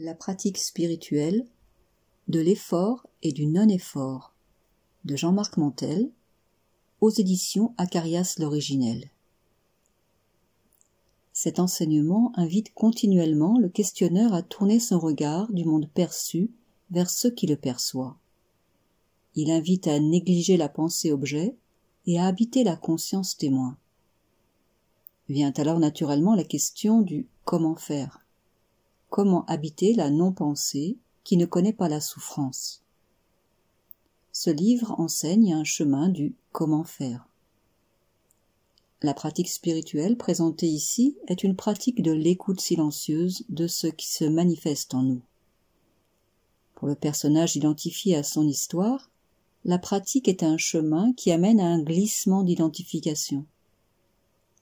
La pratique spirituelle, de l'effort et du non-effort, de Jean-Marc Mantel, aux éditions Acarias l'Originel. Cet enseignement invite continuellement le questionneur à tourner son regard du monde perçu vers ce qui le perçoit. Il invite à négliger la pensée-objet et à habiter la conscience témoin. Vient alors naturellement la question du comment faire. Comment habiter la non-pensée qui ne connaît pas la souffrance? Ce livre enseigne un chemin du comment faire. La pratique spirituelle présentée ici est une pratique de l'écoute silencieuse de ce qui se manifeste en nous. Pour le personnage identifié à son histoire, la pratique est un chemin qui amène à un glissement d'identification.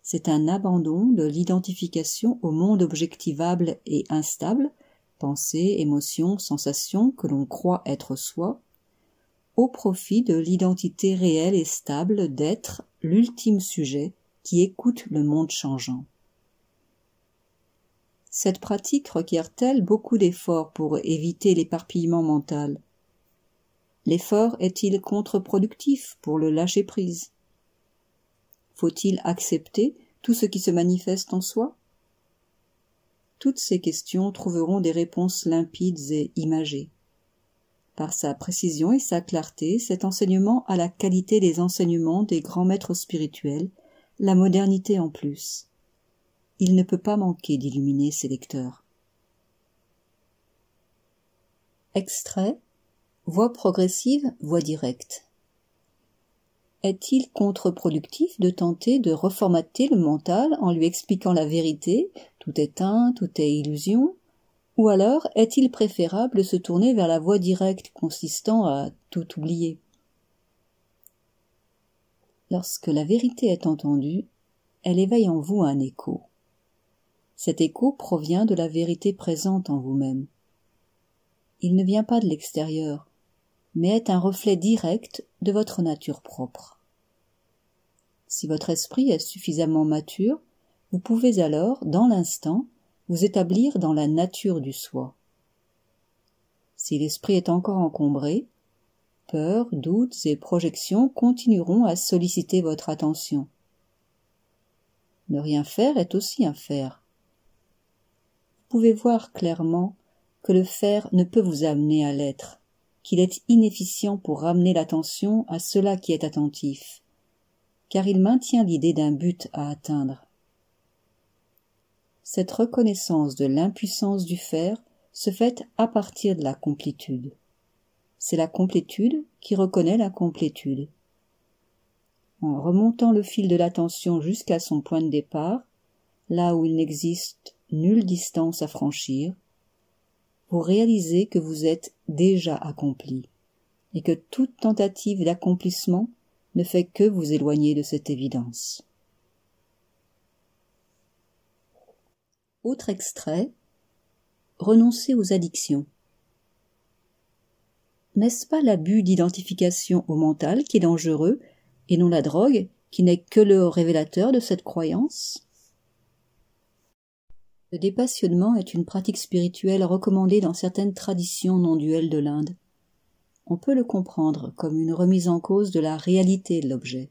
C'est un abandon de l'identification au monde objectivable et instable, pensée, émotion, sensation que l'on croit être soi, au profit de l'identité réelle et stable d'être l'ultime sujet qui écoute le monde changeant. Cette pratique requiert-elle beaucoup d'efforts pour éviter l'éparpillement mental? L'effort est-il contre-productif pour le lâcher-prise? Faut-il accepter tout ce qui se manifeste en soi? Toutes ces questions trouveront des réponses limpides et imagées. Par sa précision et sa clarté, cet enseignement a la qualité des enseignements des grands maîtres spirituels, la modernité en plus. Il ne peut pas manquer d'illuminer ses lecteurs. Extrait. Voie progressive, voie directe. Est-il contre-productif de tenter de reformater le mental en lui expliquant la vérité, tout est un, tout est illusion, ou alors est-il préférable de se tourner vers la voie directe consistant à tout oublier? Lorsque la vérité est entendue, elle éveille en vous un écho. Cet écho provient de la vérité présente en vous-même. Il ne vient pas de l'extérieur, mais est un reflet direct de votre nature propre. Si votre esprit est suffisamment mature, vous pouvez alors, dans l'instant, vous établir dans la nature du soi. Si l'esprit est encore encombré, peurs, doutes et projections continueront à solliciter votre attention. Ne rien faire est aussi un faire. Vous pouvez voir clairement que le faire ne peut vous amener à l'être, qu'il est inefficient pour ramener l'attention à cela qui est attentif, car il maintient l'idée d'un but à atteindre. Cette reconnaissance de l'impuissance du faire se fait à partir de la complétude. C'est la complétude qui reconnaît la complétude. En remontant le fil de l'attention jusqu'à son point de départ, là où il n'existe nulle distance à franchir, vous réalisez que vous êtes déjà accompli, et que toute tentative d'accomplissement ne fait que vous éloigner de cette évidence. Autre extrait. Renoncer aux addictions. N'est-ce pas l'abus d'identification au mental qui est dangereux, et non la drogue, qui n'est que le révélateur de cette croyance? Le dépassionnement est une pratique spirituelle recommandée dans certaines traditions non-duelles de l'Inde. On peut le comprendre comme une remise en cause de la réalité de l'objet.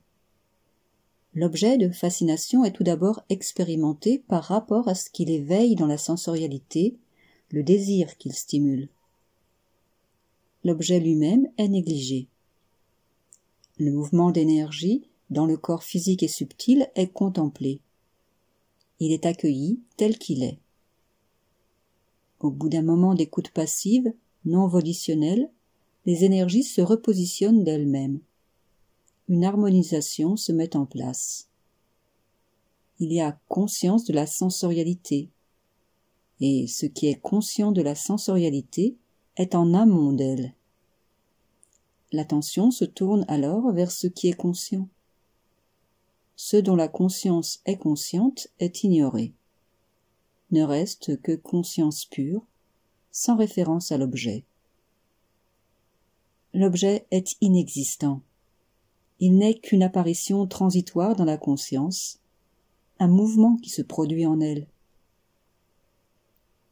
L'objet de fascination est tout d'abord expérimenté par rapport à ce qu'il éveille dans la sensorialité, le désir qu'il stimule. L'objet lui-même est négligé. Le mouvement d'énergie dans le corps physique et subtil est contemplé. Il est accueilli tel qu'il est. Au bout d'un moment d'écoute passive, non volitionnelle, les énergies se repositionnent d'elles-mêmes. Une harmonisation se met en place. Il y a conscience de la sensorialité, et ce qui est conscient de la sensorialité est en amont d'elle. L'attention se tourne alors vers ce qui est conscient. Ce dont la conscience est consciente est ignoré. Ne reste que conscience pure, sans référence à l'objet. L'objet est inexistant. Il n'est qu'une apparition transitoire dans la conscience, un mouvement qui se produit en elle.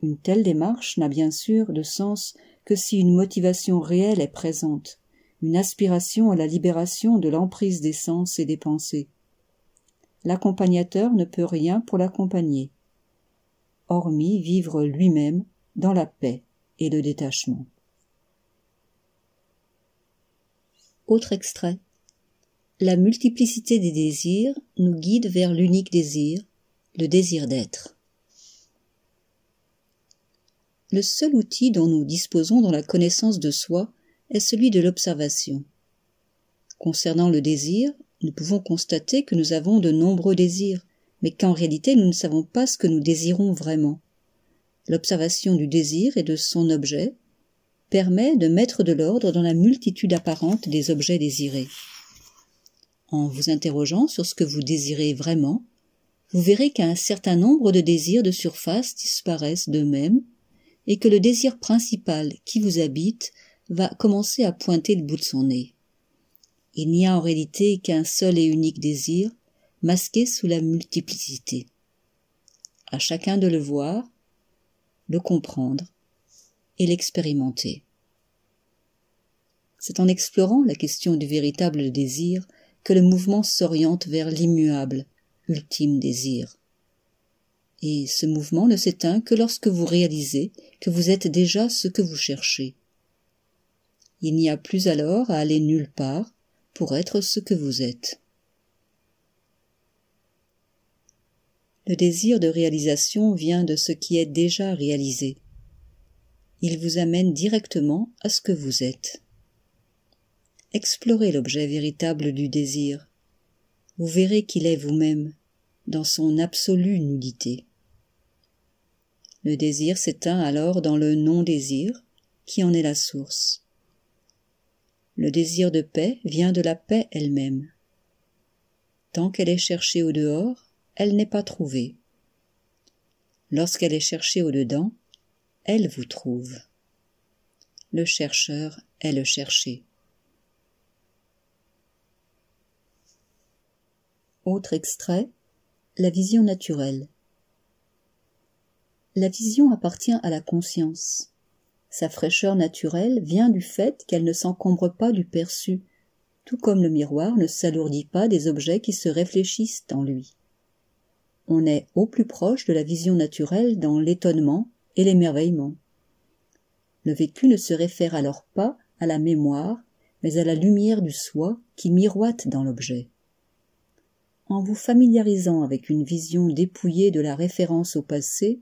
Une telle démarche n'a bien sûr de sens que si une motivation réelle est présente, une aspiration à la libération de l'emprise des sens et des pensées. L'accompagnateur ne peut rien pour l'accompagner, hormis vivre lui-même dans la paix et le détachement. Autre extrait. La multiplicité des désirs nous guide vers l'unique désir, le désir d'être. Le seul outil dont nous disposons dans la connaissance de soi est celui de l'observation. Concernant le désir, nous pouvons constater que nous avons de nombreux désirs, mais qu'en réalité nous ne savons pas ce que nous désirons vraiment. L'observation du désir et de son objet permet de mettre de l'ordre dans la multitude apparente des objets désirés. En vous interrogeant sur ce que vous désirez vraiment, vous verrez qu'un certain nombre de désirs de surface disparaissent d'eux-mêmes et que le désir principal qui vous habite va commencer à pointer le bout de son nez. Il n'y a en réalité qu'un seul et unique désir, masqué sous la multiplicité. À chacun de le voir, le comprendre et l'expérimenter. C'est en explorant la question du véritable désir que le mouvement s'oriente vers l'immuable, ultime désir. Et ce mouvement ne s'éteint que lorsque vous réalisez que vous êtes déjà ce que vous cherchez. Il n'y a plus alors à aller nulle part pour être ce que vous êtes. Le désir de réalisation vient de ce qui est déjà réalisé. Il vous amène directement à ce que vous êtes. Explorez l'objet véritable du désir. Vous verrez qu'il est vous-même, dans son absolue nullité. Le désir s'éteint alors dans le non-désir, qui en est la source. Le désir de paix vient de la paix elle-même. Tant qu'elle est cherchée au dehors, elle n'est pas trouvée. Lorsqu'elle est cherchée au dedans, elle vous trouve. Le chercheur est le cherché. Autre extrait, la vision naturelle. La vision appartient à la conscience. Sa fraîcheur naturelle vient du fait qu'elle ne s'encombre pas du perçu, tout comme le miroir ne s'alourdit pas des objets qui se réfléchissent en lui. On est au plus proche de la vision naturelle dans l'étonnement et l'émerveillement. Le vécu ne se réfère alors pas à la mémoire, mais à la lumière du soi qui miroite dans l'objet. En vous familiarisant avec une vision dépouillée de la référence au passé,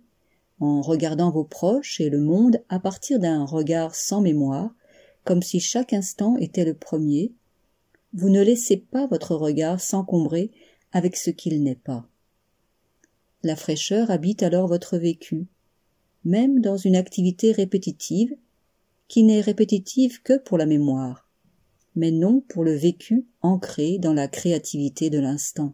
en regardant vos proches et le monde à partir d'un regard sans mémoire, comme si chaque instant était le premier, vous ne laissez pas votre regard s'encombrer avec ce qu'il n'est pas. La fraîcheur habite alors votre vécu, même dans une activité répétitive, qui n'est répétitive que pour la mémoire, mais non pour le vécu ancré dans la créativité de l'instant.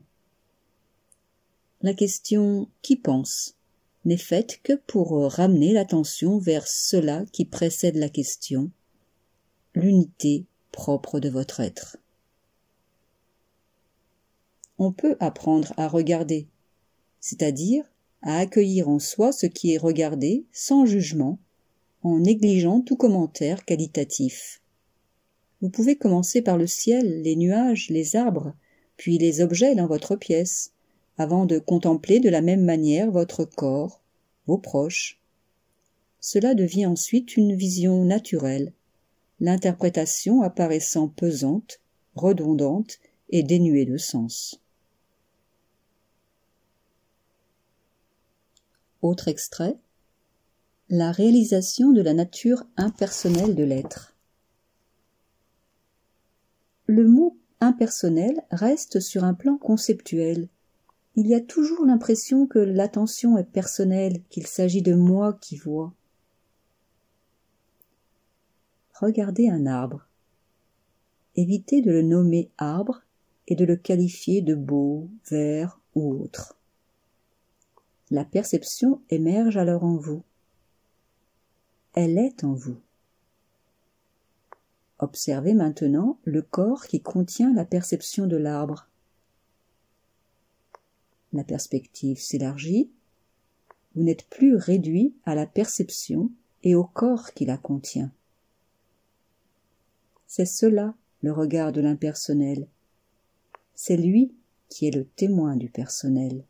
La question « qui pense ?» n'est faite que pour ramener l'attention vers cela qui précède la question, l'unité propre de votre être. On peut apprendre à regarder, c'est-à-dire à accueillir en soi ce qui est regardé sans jugement, en négligeant tout commentaire qualitatif. Vous pouvez commencer par le ciel, les nuages, les arbres, puis les objets dans votre pièce, avant de contempler de la même manière votre corps, vos proches. Cela devient ensuite une vision naturelle, l'interprétation apparaissant pesante, redondante et dénuée de sens. Autre extrait, la réalisation de la nature impersonnelle de l'être. Le mot impersonnel reste sur un plan conceptuel. Il y a toujours l'impression que l'attention est personnelle, qu'il s'agit de moi qui vois. Regardez un arbre. Évitez de le nommer arbre et de le qualifier de beau, vert ou autre. La perception émerge alors en vous. Elle est en vous. Observez maintenant le corps qui contient la perception de l'arbre. La perspective s'élargit, Vous n'êtes plus réduit à la perception et au corps qui la contient. C'est cela le regard de l'impersonnel. C'est lui qui est le témoin du personnel.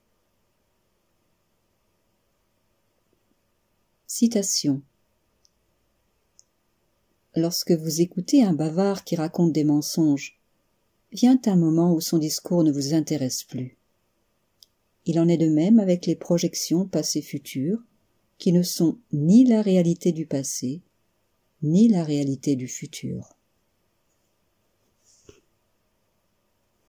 Citation. Lorsque vous écoutez un bavard qui raconte des mensonges, vient un moment où son discours ne vous intéresse plus. Il en est de même avec les projections passé-futur, qui ne sont ni la réalité du passé, ni la réalité du futur.